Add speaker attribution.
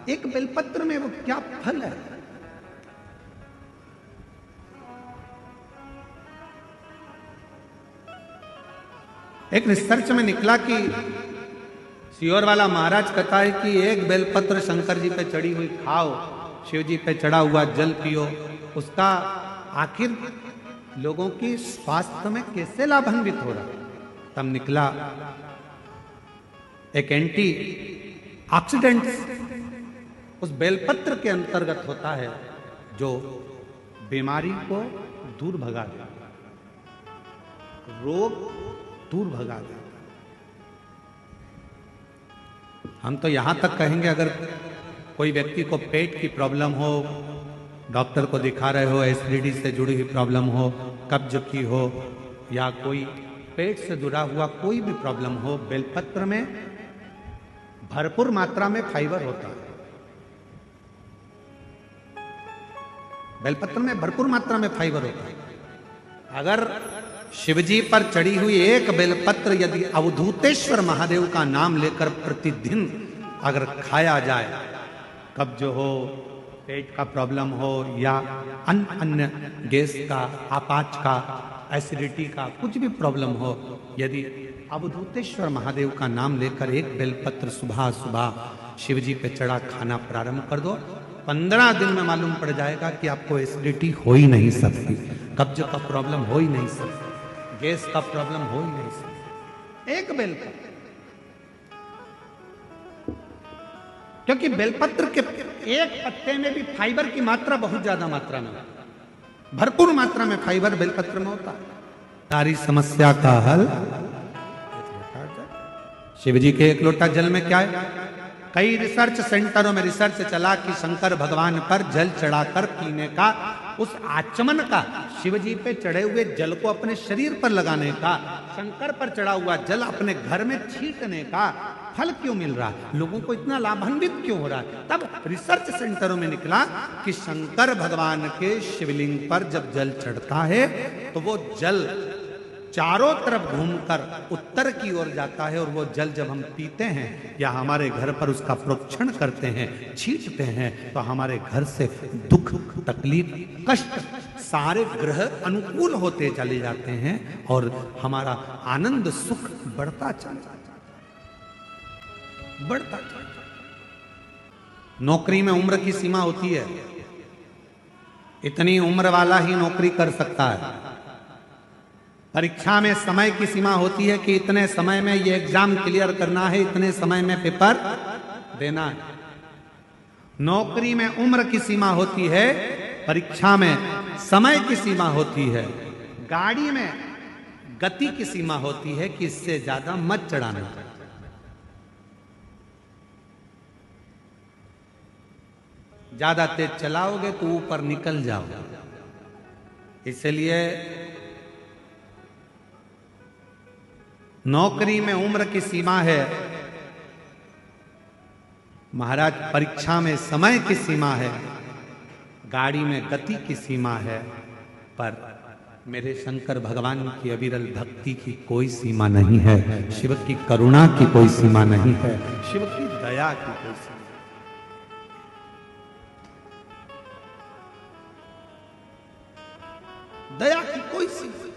Speaker 1: एक बेलपत्र में वो क्या फल है। एक रिसर्च में निकला कि सियोर वाला महाराज कहता है कि एक बेलपत्र शंकर जी पे चढ़ी हुई खाओ, शिव जी पे चढ़ा हुआ जल पियो, उसका आखिर लोगों की स्वास्थ्य में कैसे लाभान्वित हो रहा। तब निकला एक एंटी ऑक्सीडेंट उस बेलपत्र के अंतर्गत होता है जो बीमारी को दूर भगा देता, रोग दूर भगा देता। हम तो यहां तक कहेंगे, अगर कोई व्यक्ति को पेट की प्रॉब्लम हो, डॉक्टर को दिखा रहे हो, एसिडिटी से जुड़ी हुई प्रॉब्लम हो, कब्ज की हो, या कोई पेट से जुड़ा हुआ कोई भी प्रॉब्लम हो, बेलपत्र में भरपूर मात्रा में फाइबर होता है। बेलपत्र में भरपूर मात्रा में फाइबर होता है। अगर शिवजी पर चढ़ी हुई एक बेलपत्र यदि अवधूतेश्वर महादेव का नाम लेकर प्रतिदिन अगर खाया जाए, कब्ज हो, पेट का प्रॉब्लम हो, या अन्य गैस का, आपाच का, एसिडिटी का कुछ भी प्रॉब्लम हो, यदि अवधूतेश्वर महादेव का नाम लेकर एक बेलपत्र सुबह सुबह शिवजी पे चढ़ा खाना प्रारंभ कर दो, 15 दिन में मालूम पड़ जाएगा कि आपको एसिडिटी हो ही नहीं सकती, कब्ज का प्रॉब्लम हो ही नहीं सकती, गैस का प्रॉब्लम हो ही नहीं सकती। एक बेलपत्र, क्योंकि बेलपत्र के एक पत्ते में भी फाइबर की मात्रा बहुत ज्यादा मात्रा में, भरपूर मात्रा में फाइबर बेलपत्र में होता है। सारी समस्या का हल शिवजी के एक लोटा जल में क्या है। कई रिसर्च सेंटरों में रिसर्च चला कि शंकर भगवान पर जल चढ़ाकर पीने का, उस आचमन का, शिवजी पे चढ़े हुए जल को अपने शरीर पर लगाने का, शंकर पर चढ़ा हुआ जल अपने घर में छींटने का फल क्यों मिल रहा है, लोगों को इतना लाभान्वित क्यों हो रहा है। तब रिसर्च सेंटरों में निकला कि शंकर भगवान के शिवलिंग पर जब जल चढ़ता है तो वो जल चारों तरफ घूमकर उत्तर की ओर जाता है, और वो जल जब हम पीते हैं या हमारे घर पर उसका प्रोक्षण करते हैं, छींटते हैं, तो हमारे घर से दुख, तकलीफ, कष्ट सारे ग्रह अनुकूल होते चले जाते हैं और हमारा आनंद सुख बढ़ता चला जाता है, बढ़ता चला जाता है। नौकरी में उम्र की सीमा होती है, इतनी उम्र वाला ही नौकरी कर सकता है। परीक्षा में समय की सीमा होती है कि इतने समय में ये एग्जाम क्लियर करना है, इतने समय में पेपर देना है। नौकरी में उम्र की सीमा होती है, परीक्षा में समय की सीमा होती है, गाड़ी में गति की सीमा होती है कि इससे ज्यादा मत चढ़ाना। ज्यादा तेज चलाओगे तो ऊपर निकल जाओगे। इसलिए नौकरी में उम्र की सीमा है, महाराज परीक्षा में समय की सीमा है, गाड़ी में गति की सीमा है, पर मेरे शंकर भगवान की अविरल भक्ति की कोई सीमा नहीं है, शिव की करुणा की कोई सीमा नहीं है, शिव की दया की कोई सीमा, दया की कोई सीमा।